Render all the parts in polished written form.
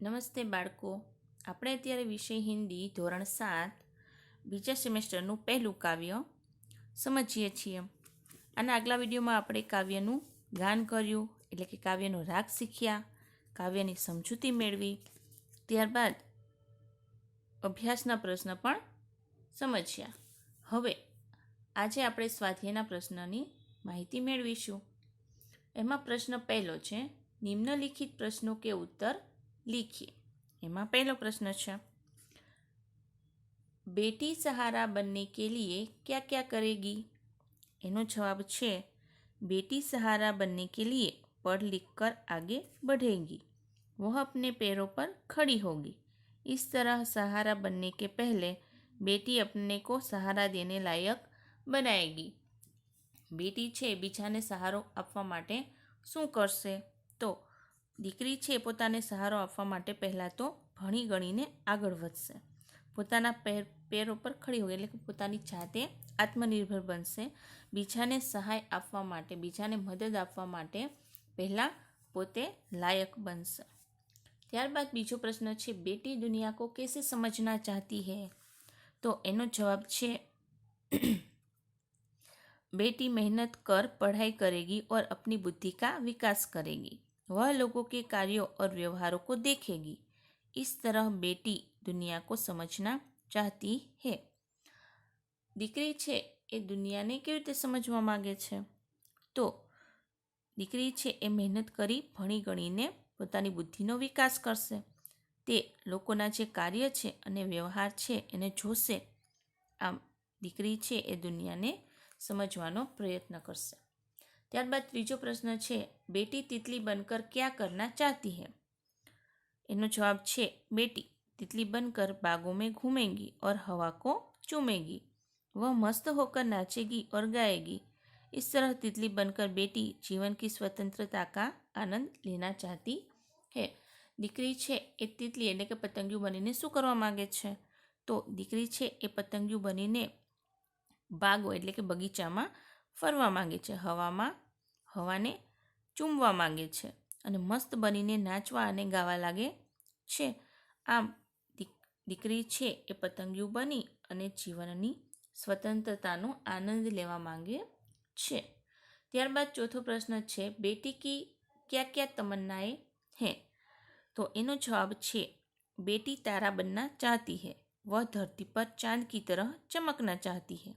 નમસ્તે બાળકો, આપણે અત્યારે વિષય હિન્દી ધોરણ 7 બીજા સેમેસ્ટરનું પહેલું કાવ્ય સમજીએ છીએ. આના આગલા વિડીયોમાં આપણે કાવ્યનું ગાન કર્યું, એટલે કે કાવ્યનો રાગ શીખ્યા, કાવ્યની સમજૂતી મેળવી, ત્યારબાદ અભ્યાસના પ્રશ્ન પણ સમજ્યા. હવે આજે આપણે સ્વાધ્યાયના પ્રશ્નની માહિતી મેળવીશું. એમાં પ્રશ્ન પહેલો છે, નિમ્નલિખિત પ્રશ્નો કે ઉત્તર लिखिए. एमा पहलो प्रश्न है, बेटी सहारा बनने के लिए क्या क्या करेगी? एनो जवाब है, बेटी सहारा बनने के लिए पढ़ लिख कर आगे बढ़ेगी, वह अपने पैरों पर खड़ी होगी. इस तरह सहारा बनने के पहले बेटी अपने को सहारा देने लायक बनाएगी. बेटी है बीजाने सहारो आपवा माटे शू करशे? तो દીકરી છે પોતાને સહારો આપવા માટે પહેલાં તો ભણી ગણીને આગળ વધશે, પોતાના પેરો પર ખડી હોય એટલે કે પોતાની જાતે આત્મનિર્ભર બનશે, બીજાને સહાય આપવા માટે, બીજાને મદદ આપવા માટે પહેલાં પોતે લાયક બનશે. ત્યારબાદ બીજો પ્રશ્ન છે, બેટી દુનિયા કો कैसे समझना चाहती है? તો એનો જવાબ છે, बेटी मेहनत कर पढ़ाई करेगी और अपनी बुद्धि का विकास करेगी, वह लोगों के कार्यों और व्यवहारों को देखेगी. इस तरह बेटी दुनिया को समझना चाहती है. દીકરી છે એ દુનિયાને કેવી રીતે સમજવા માંગે છે? તો દીકરી છે એ મહેનત કરી ભણી ગણીને પોતાની બુદ્ધિનો વિકાસ કરશે, તે લોકોના જે કાર્ય છે અને વ્યવહાર છે એને જોશે. આમ દીકરી છે એ દુનિયાને સમજવાનો પ્રયત્ન કરશે. ત્યારબાદ ત્રીજો પ્રશ્ન છે, बेटी तितली बनकर क्या करना चाहती है? એનો જવાબ છે, बेटी तितली बनकर बागों में घूमेगी और हवा को चूमेगी, वह मस्त होकर नाचेगी और गाएगी. इस तरह तितली बनकर बेटी जीवन की स्वतंत्रता का आनंद लेना चाहती है. દીકરી છે એ તિતલી એટલે કે પતંગિયું બનીને શું કરવા માંગે છે? તો દીકરી છે એ પતંગિયું બનીને બાગો એટલે કે બગીચામાં ફરવા માંગે છે, હવાને ચૂમવા માંગે છે અને મસ્ત બનીને નાચવા અને ગાવા લાગે છે. આમ દીકરી છે એ પતંગિયું બની અને જીવનની સ્વતંત્રતાનો આનંદ લેવા માંગે છે. ત્યારબાદ ચોથો પ્રશ્ન છે, बेटी की क्या क्या तमन्नाएं हैं? तो એનો જવાબ છે, बेटी तारा बनना चाहती है, वह धरती पर चांद की तरह चमकना चाहती है,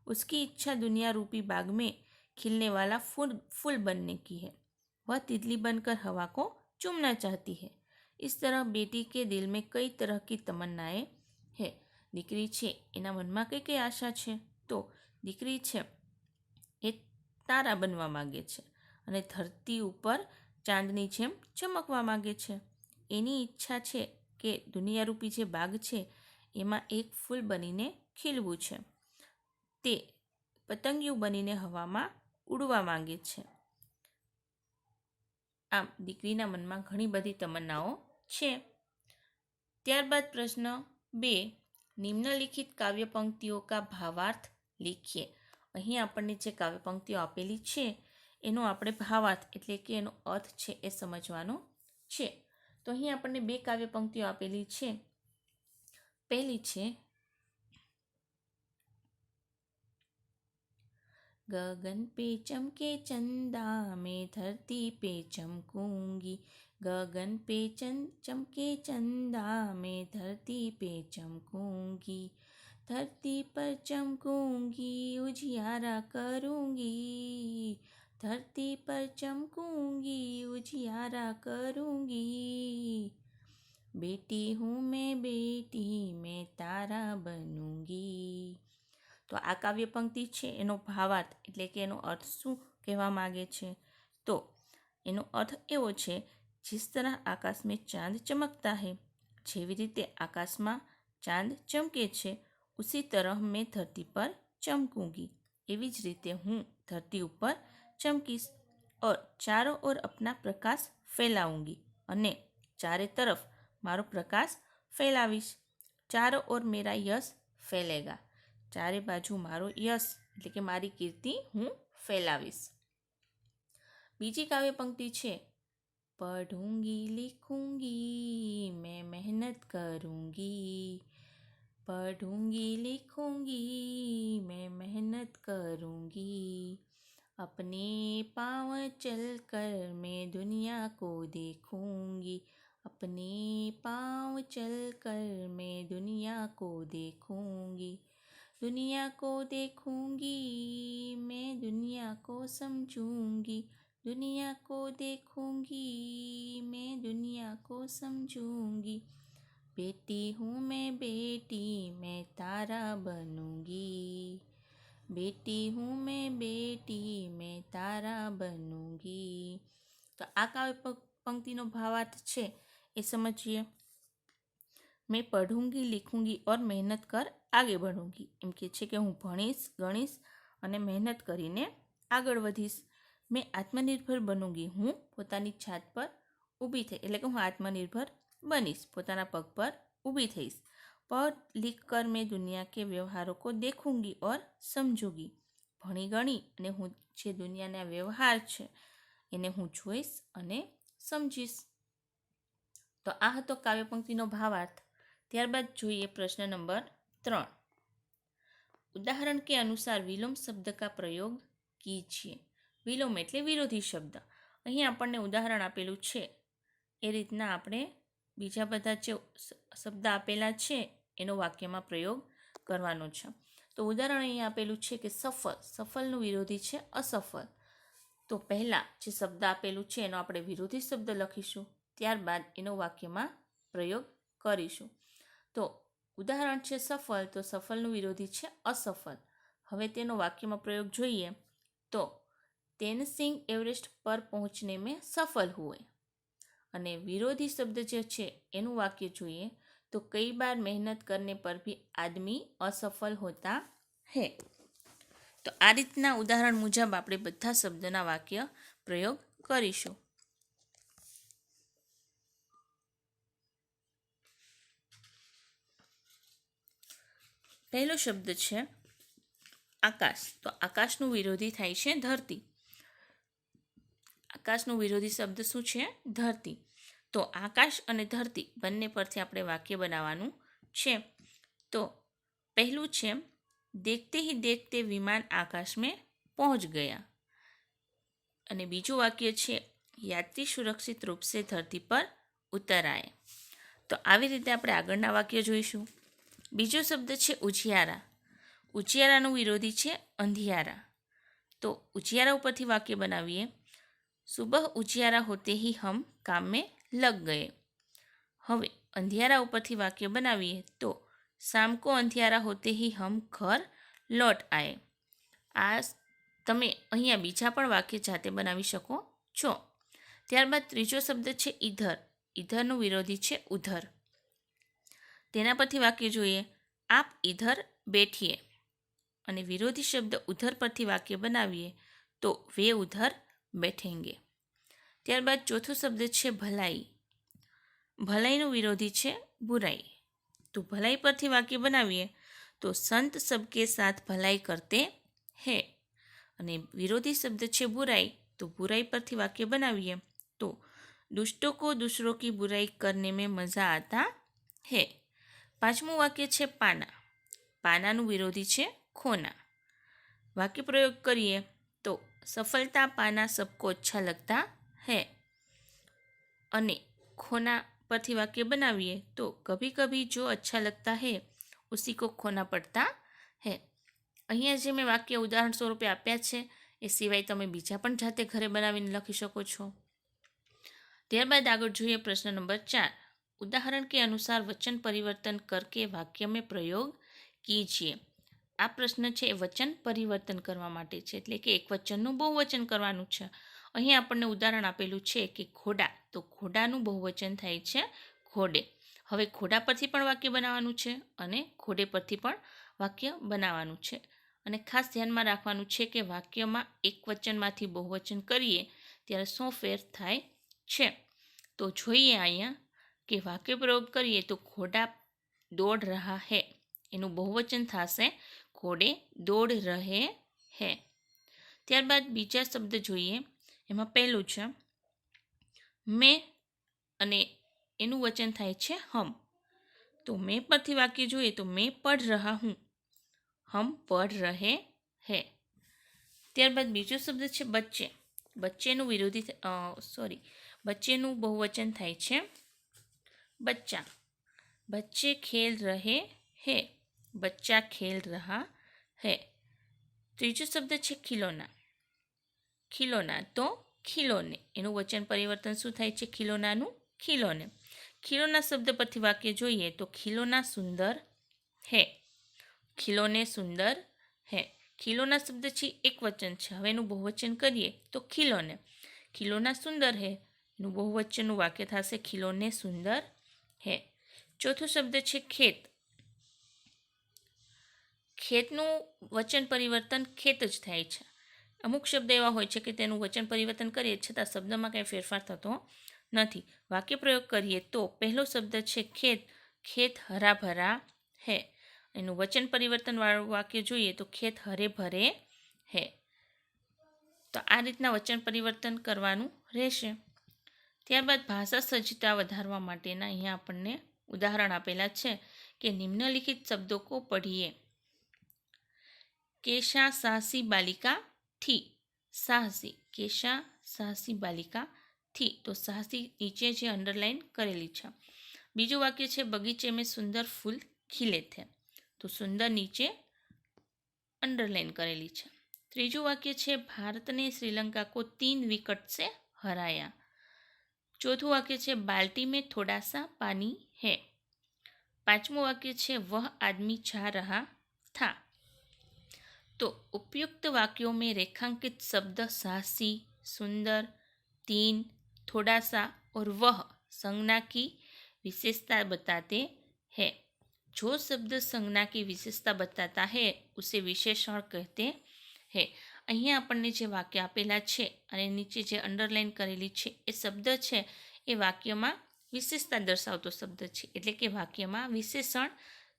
उसकी इच्छा दुनिया रूपी बाग में खिलने वाला फूल बनने की है, वह तितली बनकर हवा को चूमना चाहती है. इस तरह बेटी के दिल में कई तरह की तमन्नाएं है. દીકરી છે એના મનમાં કઈ કઈ આશા છે? તો દીકરી છે એ તારા બનવા માંગે છે અને ધરતી ઉપર ચાંદની જેમ ચમકવા માંગે છે. એની ઈચ્છા છે કે દુનિયારૂપી જે બાગ છે એમાં એક ફૂલ બનીને ખીલવું છે. તે પતંગિયું બનીને હવામાં ઉડવા માંગે છે. આમ દીકરીના મનમાં ઘણી બધી તમન્નાઓ છે. ત્યારબાદ પ્રશ્ન 2, નિમ્નલિખિત કાવ્ય પંક્તિઓ કા ભાવાર્થ લીખીએ. અહીં આપણને જે કાવ્ય પંક્તિઓ આપેલી છે એનો આપણે ભાવાર્થ એટલે કે એનો અર્થ છે એ સમજવાનો છે. તો અહીં આપણને 2 કાવ્ય પંક્તિઓ આપેલી છે. પહેલી છે, गगन पे चमके चंदा मैं धरती पे चमकूंगी, गगन पे चमके चंदा मैं धरती पे चमकूंगी, धरती पर चमकूंगी उजियारा करूंगी, धरती पर चमकूंगी उजियारा करूंगी, बेटी हूँ मैं तारा बनूंगी. તો આ કાવ્ય પંક્તિ છે એનો ભાવાર્થ એટલે કે એનો અર્થ શું કહેવા માગે છે? તો એનો અર્થ એવો છે, जिस तरह आकाश में चांद चमकता है, જેવી રીતે આકાશમાં ચાંદ ચમકે છે, उसी तरह मैं धरती पर चमकूंगी, એવી જ રીતે હું ધરતી ઉપર ચમકીશ, और चारों ओर अपना प्रकाश फैलाऊंगी, અને ચારે તરફ મારો પ્રકાશ ફેલાવીશ, चारों ओर मेरा यश फैलेगा, ચારે બાજુ મારો યશ એટલે કે મારી કીર્તિ હું ફેલાવીશ. બીજી કાવ્ય પંક્તિ છે, पढ़ूंगी लिखूंगी मैं मेहनत करूंगी, पढ़ूंगी लिखूंगी मैं मेहनत करूंगी, अपने पाँव चलकर मैं दुनिया को देखूंगी, अपने पाँव चलकर मैं दुनिया को देखूंगी, दुनिया को देखूंगी मैं दुनिया को समझूंगी, दुनिया को देखूंगी मैं दुनिया को समझूंगी, बेटी हूँ मैं तारा बनूंगी, बेटी हूँ मैं तारा बनूंगी। तो आ काव्य पंक्तिनो भावार्थ छे ए समझिए। मैं पढ़ूंगी लिखूंगी और मेहनत कर आगे बढ़ूंगी। एम के छे कि हूँ भणीश गणीश અને મહેનત કરીને આગળ વધીશ। मैं आत्मनिर्भर बनूंगी, हूँ પોતાની છાત પર ઊભી થઈ એટલે કે હું આત્મનિર્ભર બનીશ, પોતાના પગ પર ઊભી થઈશ। पढ़ लिख कर मैं दुनिया के व्यवहारों को देखूंगी और समझूंगी। ભણી ગણી અને હું જે દુનિયાના વ્યવહાર છે એને હું જોઈશ અને સમજીશ। તો આ હતો કાવ્યપંક્તિનો ભાવાર્થ। ત્યારબાદ જોઈએ પ્રશ્ન નંબર 3। उदाहरण के अनुसार विलोम शब्द का प्रयोग कीजिए। विलोम એટલે વિરોધી શબ્દ। અહીં આપણને ઉદાહરણ આપેલું છે એ રીતના આપણે બીજા બધા જે શબ્દ આપેલા છે એનો વાક્યમાં પ્રયોગ કરવાનો છે। તો ઉદાહરણ અહીં આપેલું છે કે સફળ, સફળનું વિરોધી છે અસફળ। તો પહેલાં જે શબ્દ આપેલું છે એનો આપણે વિરોધી શબ્દ લખીશું, ત્યારબાદ એનો વાક્યમાં પ્રયોગ કરીશું। તો ઉદાહરણ છે સફળ, તો સફળનું વિરોધી છે અસફળ। હવે તેનો વાક્યમાં પ્રયોગ જોઈએ તો તેનસિંગ એવરેસ્ટ પર પહોંચને में सफल हुए। અને વિરોધી શબ્દ જે છે એનું વાક્ય જોઈએ તો કઈ બાર મહેનત કરને પર भी आदमी असफल होता है। તો આ રીતના ઉદાહરણ મુજબ આપણે બધા શબ્દોના વાક્ય પ્રયોગ કરીશું। પહેલો શબ્દ છે આકાશ। તો આકાશનું વિરોધી થાય છે ધરતી। આકાશનું વિરોધી શબ્દ શું છે? ધરતી। તો આકાશ અને ધરતી બંને પરથી આપણે વાક્ય બનાવવાનું છે। તો પહેલું છે देखते ही देखते विमान आकाश में पहुंच गया। અને બીજું વાક્ય છે यात्री सुरक्षित रूप से धरती पर उतर आए। તો આવી રીતે આપણે આગળના વાક્ય જોઈશું। બીજો શબ્દ છે ઉજિયારા। ઉજિયારાનું વિરોધી છે અંધિયારા। તો ઉજિયારા ઉપરથી વાક્ય બનાવીએ सुबह उजियारा होते ही हम काम में लग गए। હવે અંધિયારા ઉપરથી વાક્ય બનાવીએ તો शाम को अंधियारा होते ही हम घर लौट आए। આ તમે અહીંયા બીજા પણ વાક્ય જાતે બનાવી શકો છો। ત્યારબાદ ત્રીજો શબ્દ છે ઈધર। ઈધરનું વિરોધી છે ઉધર। તેના પરથી વાક્ય જોઈએ આપ ઈધર બેઠીએ। અને વિરોધી શબ્દ ઉધર પરથી વાક્ય બનાવીએ તો વે ઉધર બેઠેંગે। ત્યારબાદ ચોથો શબ્દ છે ભલાઈ। ભલાઈનું વિરોધી છે બુરાઈ। તો ભલાઈ પરથી વાક્ય બનાવીએ તો સંત સબકે સાથ ભલાઈ કરતે હે। અને વિરોધી શબ્દ છે બુરાઈ। તો બુરાઈ પરથી વાક્ય બનાવીએ તો दुष्टों को दूसरों की बुराई करने में मज़ा आता है। પાંચમું વાક્ય છે પાના। પાનાનું વિરોધી છે ખોના। વાક્ય પ્રયોગ કરીએ તો સફળતા પાના સબકો અચ્છા લગતા है। અને ખોના પરથી વાક્ય બનાવીએ તો કભી કભી જો અચ્છા લગતા है उसी को खोना पड़ता है। અહીંયા જે મેં વાક્ય ઉદાહરણ સ્વરૂપે આપ્યા છે એ સિવાય તમે બીજા પણ જાતે ઘરે બનાવીને લખી શકો છો। ત્યારબાદ આગળ જોઈએ પ્રશ્ન નંબર 4। उदाहरण के अनुसार वचन परिवर्तन करके वाक्य में प्रयोग कीजिए। આ પ્રશ્ન છે એ વચન પરિવર્તન કરવા માટે છે, એટલે કે એક વચનનું બહુવચન કરવાનું છે। અહીં આપણને ઉદાહરણ આપેલું છે કે ઘોડા। તો ઘોડાનું બહુવચન થાય છે ઘોડે। હવે ઘોડા પરથી પણ વાક્ય બનાવવાનું છે અને ઘોડે પરથી પણ વાક્ય બનાવવાનું છે। અને ખાસ ધ્યાનમાં રાખવાનું છે કે વાક્યમાં એક વચનમાંથી બહુવચન કરીએ ત્યારે શું ફેર થાય છે। તો જોઈએ અહીંયા કે વાક્ય પ્રયોગ કરીએ તો ઘોડા દોડ રહા હૈ એનું બહુવચન થશે ઘોડે દોડ રહે હૈ। ત્યારબાદ બીજા શબ્દ જોઈએ। એમાં પહેલું છે મેં અને એનું વચન થાય છે હમ. તો મેં પરથી વાક્ય જોઈએ તો મેં પઢ રહા હું, હમ પઢ રહે હે. ત્યારબાદ બીજો શબ્દ છે બચ્ચે. બચ્ચેનું બચ્ચેનું બહુવચન થાય છે બચ્ચા. बच्चे खेल रहे हैं, बच्चा खेल रहा है. ત્રીજો શબ્દ છે ખિલોના. ખિલોના તો ખિલોને, એનું વચન પરિવર્તન શું થાય છે ખિલોનાનું? ખિલોને. ખિલોના શબ્દ પરથી વાક્ય જોઈએ તો ખિલોના સુંદર હે, ખિલોને સુંદર હે. ખિલોના શબ્દ છે એક વચન છે, હવે એનું બહુવચન કરીએ તો ખિલોને. ખિલોના સુંદર હે, એનું બહુવચનનું વાક્ય થશે ખિલોને સુંદર હે. ચોથો શબ્દ છે ખેત. ખેતનું વચન પરિવર્તન ખેત જ થાય છે. અમુક શબ્દ એવા હોય છે કે તેનું વચન પરિવર્તન કરીએ છતાં શબ્દમાં કંઈ ફેરફાર થતો નથી. વાક્ય પ્રયોગ કરીએ તો પહેલો શબ્દ છે ખેત. ખેત હરા ભરા હે. એનું વચન પરિવર્તનવાળું વાક્ય જોઈએ તો ખેત હરે ભરે હે. તો આ રીતના વચન પરિવર્તન કરવાનું રહેશે. ત્યારબાદ ભાષા સજ્જતા વધારવા માટેના અહીંયા આપણને ઉદાહરણ આપેલા છે કે નિમ્નલિખિત શબ્દો કો પઢીએ. કેશા સાહસી બાલિકા થી. સાહસી, કેશા સાહસી બાલિકા થી. તો સાહસી નીચે જે અંડરલાઈન કરેલી છે. બીજું વાક્ય છે બગીચે મેં સુંદર ફૂલ ખીલે થે. તો સુંદર નીચે અંડરલાઈન કરેલી છે. ત્રીજું વાક્ય છે ભારત ને શ્રીલંકા કો 3 વિકેટ से हराया. ચોથું વાક્ય છે बाल्टी में थोड़ा सा पानी है. પાંચમું વાક્ય છે वह आदमी जा रहा था. तो उपयुक्त वाक्यों में रेखांकित शब्द साहसी, सुंदर, 3, थोड़ा सा और वह संज्ञा की विशेषता बताते हैं. जो शब्द संज्ञा की विशेषता बताता है उसे विशेषण कहते हैं. અહીંયા આપણને જે વાક્ય આપેલા છે અને નીચે જે અંડરલાઈન કરેલી છે એ શબ્દ છે એ વાક્યમાં વિશેષતા દર્શાવતો શબ્દ છે. એટલે કે વાક્યમાં વિશેષણ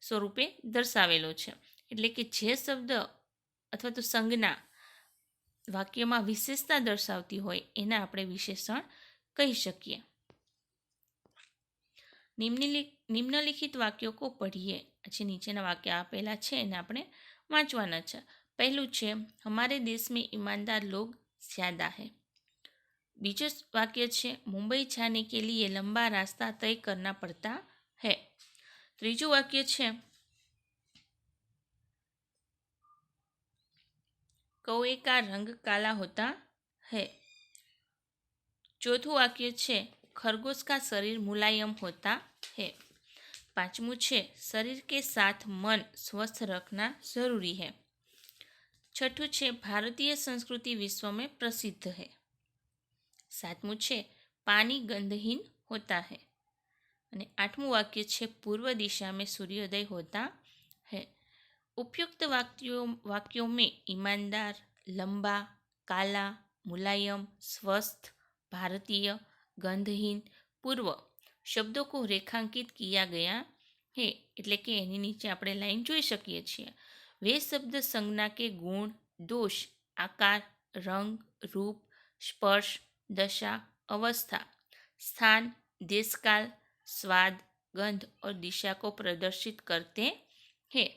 સ્વરૂપે દર્શાવેલો છે. એટલે કે જે શબ્દ અથવા તો સંજ્ઞા વાક્યમાં વિશેષતા દર્શાવતી હોય એને આપણે વિશેષણ કહી શકીએ. નિમ્નલિખિત વાક્યો કો પઢીએ. જે નીચેના વાક્ય આપેલા છે એને આપણે વાંચવાના છે. પહેલું છે હમારે દેશ में ईमानदार लोग ज़्यादा है. બીજો વાક્ય છે મુંબઈ जाने के लिए लंबा रास्ता तय करना पड़ता है. ત્રીજું વાક્ય છે कौए का रंग काला होता है. ચોથું વાક્ય છે खरगोश का शरीर मुलायम होता है. પાંચમું છે शरीर के साथ मन स्वस्थ रखना जरूरी है. छठुं છે भारतीय संस्कृति विश्व में प्रसिद्ध है. सातमुं છે पानी गंधहीन होता है. અને આઠમું વાક્ય છે पूर्व दिशा में सूर्योदय होता है. उपयुक्त वाक्यों में ईमानदार, लंबा, काला, मुलायम, स्वस्थ, भारतीय, गंधहीन, पूर्व शब्दों को रेखांकित किया गया है. એટલે કે એની નીચે આપણે લાઈન જોઈ શકીએ છીએ. वे शब्द संज्ञा के गुण, दोष, आकार, रंग, रूप, स्पर्श, दशा, अवस्था, स्थान, देशकाल, स्वाद, गंध और दिशा को प्रदर्शित करते हैं.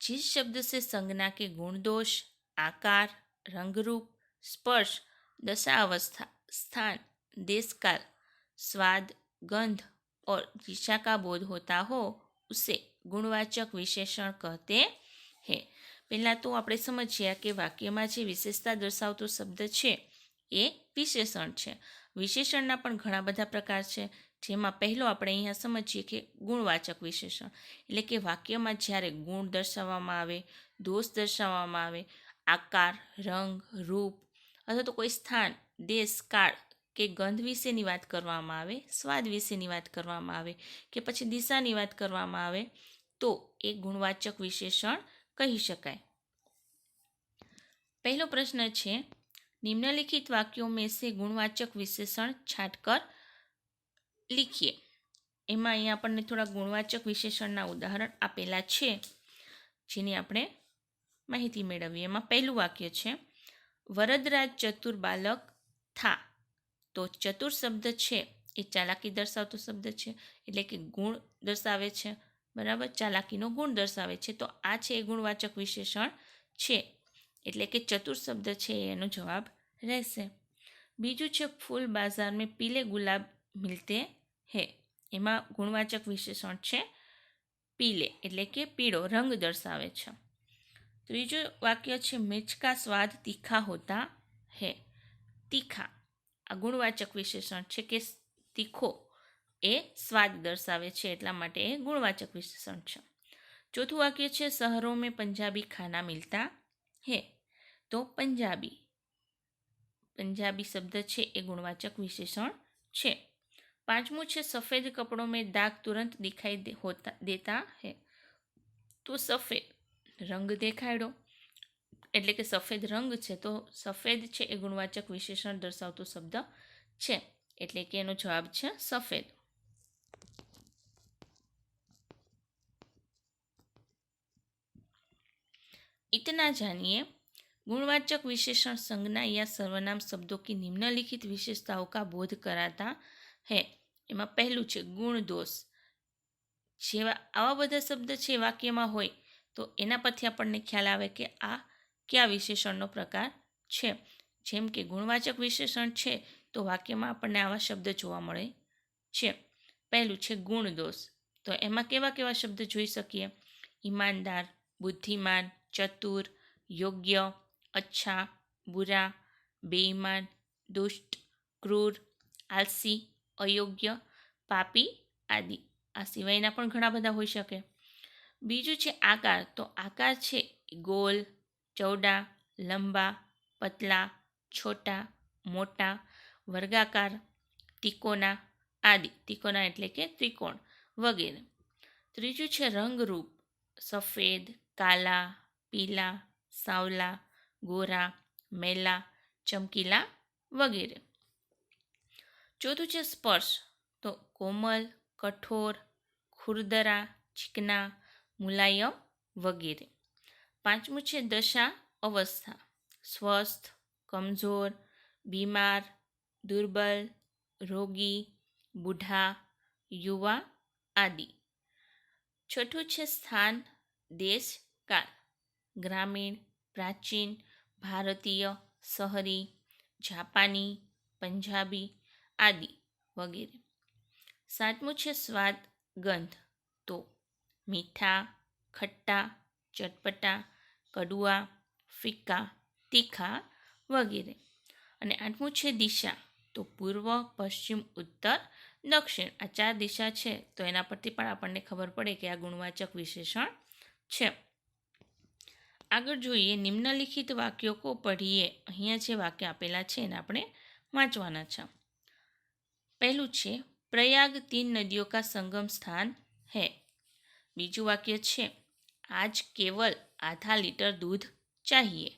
जिस शब्द से संज्ञा के गुण, दोष, आकार, रंग, रूप, स्पर्श, दशा, अवस्था, स्थान, देशकाल, स्वाद, गंध और दिशा का बोध होता हो उसे गुणवाचक विशेषण कहते हैं. પહેલાં તો આપણે સમજીએ કે વાક્યમાં જે વિશેષતા દર્શાવતો શબ્દ છે એ વિશેષણ છે. વિશેષણના પણ ઘણા બધા પ્રકાર છે. જેમાં પહેલો આપણે અહીંયા સમજીએ કે ગુણવાચક વિશેષણ. એટલે કે વાક્યમાં જ્યારે ગુણ દર્શાવવામાં આવે, દોષ દર્શાવવામાં આવે, આકાર, રંગ, રૂપ અથવા તો કોઈ સ્થાન, દેશ, કાળ કે ગંધ વિશેની વાત કરવામાં આવે, સ્વાદ વિશેની વાત કરવામાં આવે કે પછી દિશાની વાત કરવામાં આવે તો એ ગુણવાચક વિશેષણ કહી શકાય. પહેલો પ્રશ્ન છે निम्नलिखित वाक्यों में से गुणवाचक विशेषण छांटकर लिखिए. એમાં અહીંયા આપણને થોડા ગુણવાચક વિશેષણના ઉદાહરણ આપેલા છે જેની આપણે માહિતી મેળવીએ. એમાં પહેલું વાક્ય છે વરદરાજ ચતુર બાલક થા. તો ચતુર શબ્દ છે એ ચાલાકી દર્શાવતો શબ્દ છે, એટલે કે ગુણ દર્શાવે છે, બરાબર, ચાલાકીનો ગુણ દર્શાવે છે. તો આ છે એ ગુણવાચક વિશેષણ છે, એટલે કે ચતુર શબ્દ છે એનો જવાબ રહેશે. બીજું છે ફૂલ બાजार में पीले गुलाब मिलते हैं. એમાં ગુણવાચક વિશેષણ છે પીલે, એટલે કે પીળો રંગ દર્શાવે છે. ત્રીજું વાક્ય છે मिर्च का स्वाद तीखा होता है. તીખા આ ગુણવાચક વિશેષણ છે કે તીખો એ સ્વાદ દર્શાવે છે, એટલા માટે એ ગુણવાચક વિશેષણ છે. ચોથું વાક્ય છે શહેરોं में पंजाबी खाना मिलता है. તો પંજાબી શબ્દ છે એ ગુણવાચક વિશેષણ છે. પાંચમું છે સફેદ કપડોं में दाग तुरंत दिखाई देता है. તો સફેદ રંગ દેખાડ્યો, એટલે કે સફેદ રંગ છે, તો સફેદ છે એ ગુણવાચક વિશેષણ દર્શાવતો શબ્દ છે, એટલે કે એનો જવાબ છે સફેદ. इतना जानिए गुणवाचक विशेषण संज्ञा या सर्वनाम शब्दों की निम्नलिखित विशेषताओं का बोध कराता है. એમાં પહેલું છે ગુણ દોષ. જેવા આવા બધા શબ્દ છે વાક્યમાં હોય તો એના પરથી આપણને ખ્યાલ આવે કે આ કયા વિશેષણનો પ્રકાર છે. જેમ કે ગુણવાચક વિશેષણ છે તો વાક્યમાં આપણને આવા શબ્દ જોવા મળે છે. પહેલું છે ગુણ દોષ. તો એમાં કેવા કેવા શબ્દ જોઈ શકીએ? ઈમાનદાર, બુદ્ધિમાન, ચતુર, યોગ્ય, અચ્છા, બુરા, બેઈમાન, દુષ્ટ, ક્રૂર, આલસી, અયોગ્ય, પાપી આદિ. આ સિવાયના પણ ઘણા બધા હોઈ શકે. બીજું છે આકાર. તો આકાર છે ગોલ, ચૌડા, લંબા, પતલા, છોટા, મોટા, વર્ગાકાર, ત્રિકોના આદિ. ત્રિકોના એટલે કે ત્રિકોણ વગેરે. ત્રીજું છે રંગરૂપ. સફેદ, કાલા, પીલા, સાવલા, ગોરા, મેલા, ચમકીલા વગેરે. ચોથું છે સ્પર્શ. તો કોમલ, કઠોર, ખુરદરા, ચીકના, મુલાયમ વગેરે. પાંચમું છે દશા, અવસ્થા. સ્વસ્થ, કમજોર, બીમાર, દુર્બલ, રોગી, બુઢા, યુવા આદિ. છઠ્ઠું છે સ્થાન, દેશ, કાળ. ગ્રામીણ, પ્રાચીન, ભારતીય, શહેરી, જાપાની, પંજાબી આદિ વગેરે. સાતમું છે સ્વાદ, ગંધ. તો મીઠા, ખટ્ટા, ચટપટા, કડવા, ફીકા, તીખા વગેરે. અને આઠમું છે દિશા. તો પૂર્વ, પશ્ચિમ, ઉત્તર, દક્ષિણ. આ 4 દિશા છે, તો એના પરથી પણ આપણને ખબર પડે કે આ ગુણવાચક વિશેષણ છે. આગળ જોઈએ નિમ્નલિખિત વાક્યો કો પઢીએ. અહીંયા જે વાક્ય આપેલા છે એને આપણે વાંચવાના છે. પહેલું છે प्रयाग 3 नदियों का संगम स्थान है. बीजू वाक्य छे आज केवल आधा लीटर दूध चाहिए.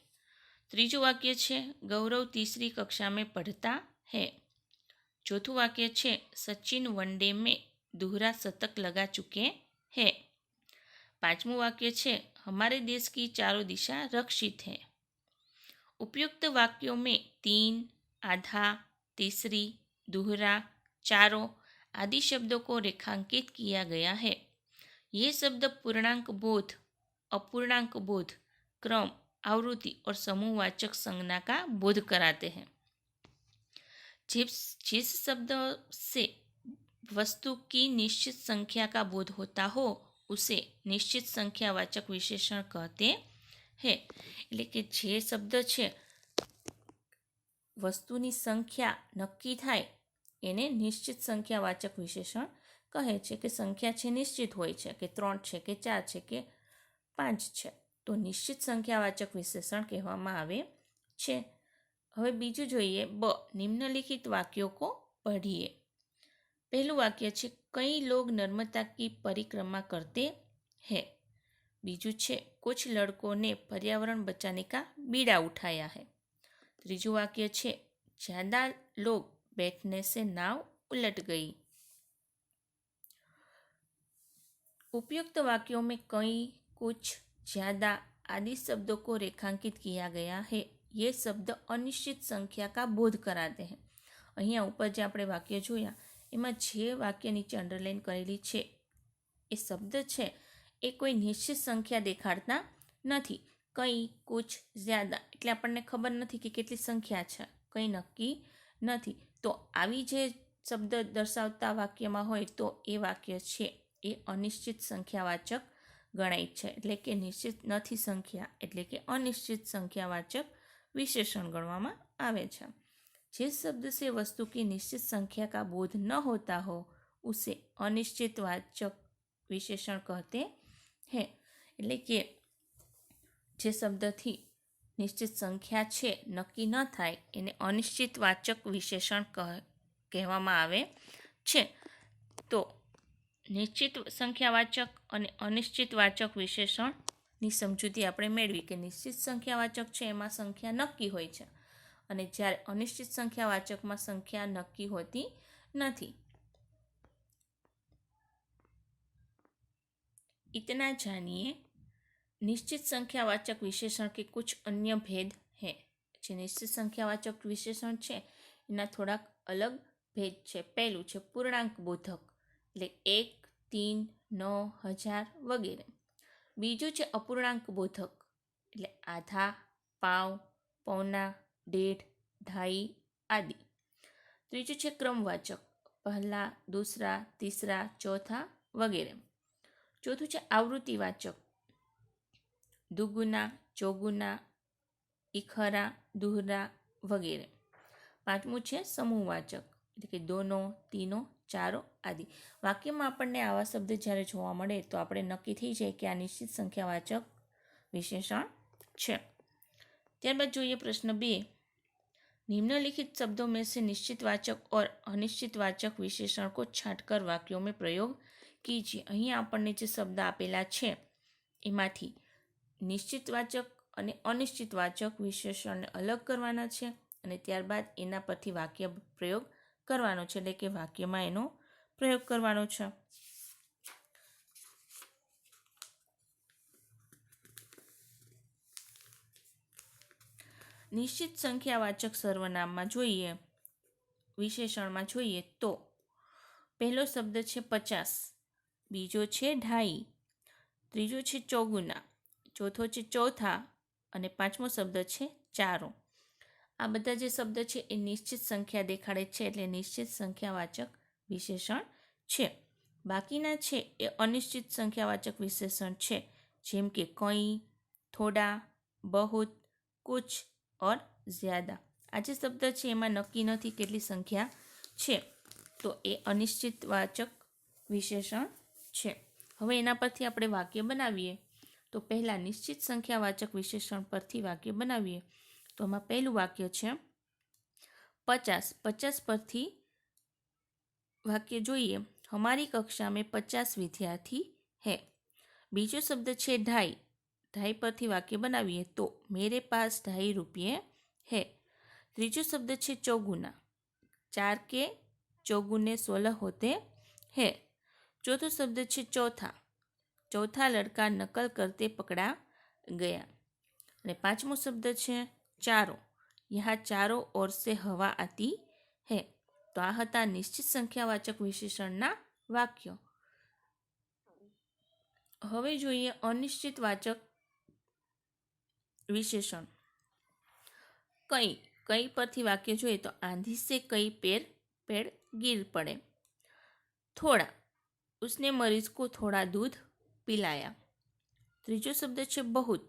त्रीजू वाक्य छे गौरव तीसरी कक्षा में पढ़ता है. चौथुं वाक्य छे सचिन वनडे में दोहरा शतक लगा चुके हैं. पांचमું वाक्य छे हमारे देश की चारों दिशा रक्षित है. उपयुक्त वाक्यों में 3, आधा, तीसरी, दोहरा, चारों आदि शब्दों को रेखांकित किया गया है. ये शब्द पूर्णांक बोध, अपूर्णांक बोध, क्रम, आवृत्ति और समूहवाचक संज्ञा का बोध कराते हैं. जिस शब्द से वस्तु की निश्चित संख्या का बोध होता हो उसे निश्चित संख्यावाचक विशेषण कहते हैं. એટલે કે જે શબ્દ છે વસ્તુની સંખ્યા નક્કી થાય એને નિશ્ચિત સંખ્યાવાચક વિશેષણ કહે છે. કે સંખ્યા છે નિશ્ચિત હોય છે કે 3 છે કે 4 છે કે 5 છે, તો નિશ્ચિત સંખ્યાવાચક વિશેષણ કહેવામાં આવે છે. હવે બીજું જોઈએ બ. નિમ્નલિખિત વાક્યો કો પઢીએ. પહેલું વાક્ય છે કई लोग नर्मदा की परिक्रमा करते हैं. बीजू छे कुछ लड़कों ने पर्यावरण बचाने का बीड़ा उठाया है. त्रीजू वाक्य छे ज्यादा लोग बैठने से नाव उलट गई. उपयुक्त वाक्यों में कई, कुछ, ज्यादा आदि शब्दों को रेखांकित किया गया है. ये शब्द अनिश्चित संख्या का बोध कराते हैं. અહીંયા ઉપર જે આપણે વાક્ય જોયા એમાં જે વાક્ય નીચે અંડરલાઈન કરેલી છે એ શબ્દ છે એ કોઈ નિશ્ચિત સંખ્યા દેખાડતા નથી. કંઈ, કુછ, જ્યાદા એટલે આપણને ખબર નથી કે કેટલી સંખ્યા છે, કંઈ નક્કી નથી. તો આવી જે શબ્દ દર્શાવતા વાક્યમાં હોય તો એ વાક્ય છે એ અનિશ્ચિત સંખ્યાવાચક ગણાય છે. એટલે કે નિશ્ચિત નથી સંખ્યા એટલે કે અનિશ્ચિત સંખ્યાવાચક विशेषण गणवामां आवे छे. जिस शब्द से वस्तु की निश्चित संख्या का बोध न होता हो उसे अनिश्चितवाचक विशेषण कहते हैं. એટલે કે જે શબ્દથી નિશ્ચિત સંખ્યા છે નક્કી ન થાય એને અનિશ્ચિતવાચક વિશેષણ કહેવામાં આવે છે. તો નિશ્ચિત સંખ્યાવાચક અને અનિશ્ચિતવાચક વિશેષણની સમજૂતી આપણે મેળવી કે નિશ્ચિત સંખ્યાવાચક છે એમાં સંખ્યા નક્કી હોય છે અને જ્યારે અનિશ્ચિત સંખ્યાવાચકમાં સંખ્યા નક્કી હોતી નથી. इतना जानिए निश्चित संख्यावाचक विशेषण के कुछ अन्य भेद हैं. જે નિશ્ચિત સંખ્યાવાચક વિશેષણ છે એના થોડાક અલગ ભેદ છે. પહેલું છે પૂર્ણાંક બોધક એટલે 1, 3, 9, 1000 વગેરે. બીજું છે અપૂર્ણાંક બોધક એટલે આધા, પાવ, પૌના, 1.5, 2.5 આદિ. ત્રીજું છે ક્રમવાચક પહેલા, દૂસરા, તીસરા, ચોથા વગેરે. ચોથું છે આવૃત્તિવાચક દુગુના, ચોગુના, ઇખરા, દુહરા વગેરે. પાંચમું છે સમૂહવાચક એટલે કે દોનો, તીનો, ચારો આદિ. વાક્યમાં આપણને આવા શબ્દ જ્યારે જોવા મળે તો આપણે નક્કી થઈ જાય કે આ નિશ્ચિત સંખ્યાવાચક વિશેષણ છે. ત્યારબાદ જોઈએ પ્રશ્ન 2. निम्नलिखित शब्दों में से निश्चितवाचक और अनिश्चितवाचक विशेषण को छांटकर वाक्यों में प्रयोग कीजिए. અહીંયા આપણને જે શબ્દ આપેલા છે એમાંથી નિશ્ચિતવાચક અને અનિશ્ચિતવાચક વિશેષણને અલગ કરવાના છે અને ત્યારબાદ એના પરથી વાક્ય પ્રયોગ કરવાનો છે એટલે કે વાક્યમાં એનો પ્રયોગ કરવાનો છે. નિશ્ચિત સંખ્યાવાચક સર્વનામમાં જોઈએ વિશેષણમાં જોઈએ તો પહેલો શબ્દ છે 50, બીજો છે 2.5, ત્રીજો છે ચોગુના, ચોથો છે ચોથા અને પાંચમો શબ્દ છે ચારો. આ બધા જે શબ્દ છે એ નિશ્ચિત સંખ્યા દેખાડે છે એટલે નિશ્ચિત સંખ્યાવાચક વિશેષણ છે. બાકીના છે એ અનિશ્ચિત સંખ્યાવાચક વિશેષણ છે જેમ કે કંઈ, થોડા, બહુત, કુછ और ज़्यादा. આ જે શબ્દ છે એમાં નક્કી નથી કેટલી સંખ્યા છે તો એ અનિશ્ચિતવાચક વિશેષણ છે. હવે એના પરથી આપણે વાક્ય બનાવીએ તો પહેલાં નિશ્ચિત સંખ્યાવાચક વિશેષણ પરથી વાક્ય બનાવીએ તો આમાં પહેલું વાક્ય છે 50. 50 પરથી વાક્ય જોઈએ हमारी कक्षा में 50 विद्यार्थी है. बीजो शब्द है 2.5. 2.5 परथी वाक्य बनावीए तो मेरे पास 2.5 रुपये है. तीजो शब्द है चौगुना. 4 के चौगुने 16 होते हैं. चौथो शब्द है चौथा. चौथा लड़का नकल करते पकड़ा गया. और पांचमो शब्द है चारों. यहाँ चारों ओर से हवा आती है. तो आ हता निश्चित संख्यावाचक विशेषणना वाक्यो. हवे जोईए अनिश्चितवाचक विशेषण. कई कई परथी वाक्य जोईए तो आंधी से कई पेड़ गिर पड़े. थोड़ा उसने मरीज को थोड़ा दूध पिलाया. तीजो शब्द है बहुत.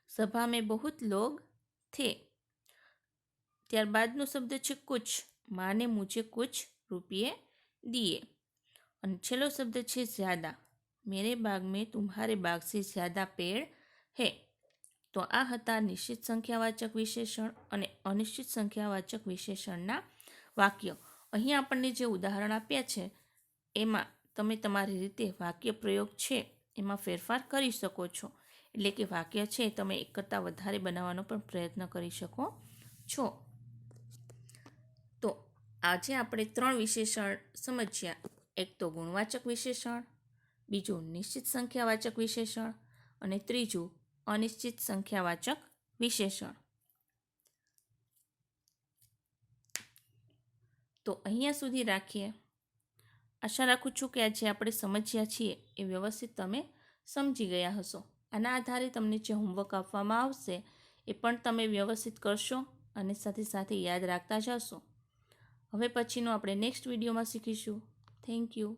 सभा में बहुत लोग थे. त्यारबादनो शब्द है कुछ. माँ ने मुझे कुछ रुपये दिए. और छेल्लो शब्द है ज़्यादा. मेरे बाग में तुम्हारे बाग से ज़्यादा पेड़ है. तो आ हता निश्चित संख्यावाचक विशेषण और अनिश्चित संख्यावाचक विशेषणना वाक्य. अहीं आपणे जे उदाहरण आप्या छे एमां तमे तमारी रीते वाक्य प्रयोग छे एमां फेरफार करी शको छो. एटले के वाक्य छे तमे एक करता वधारे बनाववानो पण प्रयत्न करी शको छो. तो आजे आपणे 3 विशेषण समज्या. एक तो गुणवाचक विशेषण, बीजू निश्चित संख्यावाचक विशेषण और त्रीजू अनिश्चित संख्यावाचक विशेषण. તો અહીંયા સુધી રાખીએ. આશા રાખું છું કે આજે આપણે સમજ્યા છીએ એ વ્યવસ્થિત તમે સમજી ગયા હશો. આના આધારે તમને જે હોમવર્ક આપવામાં આવશે એ પણ તમે વ્યવસ્થિત કરશો અને સાથે સાથે યાદ રાખતા જશો. હવે પછીનું આપણે નેક્સ્ટ વિડીયોમાં શીખીશું. Thank you.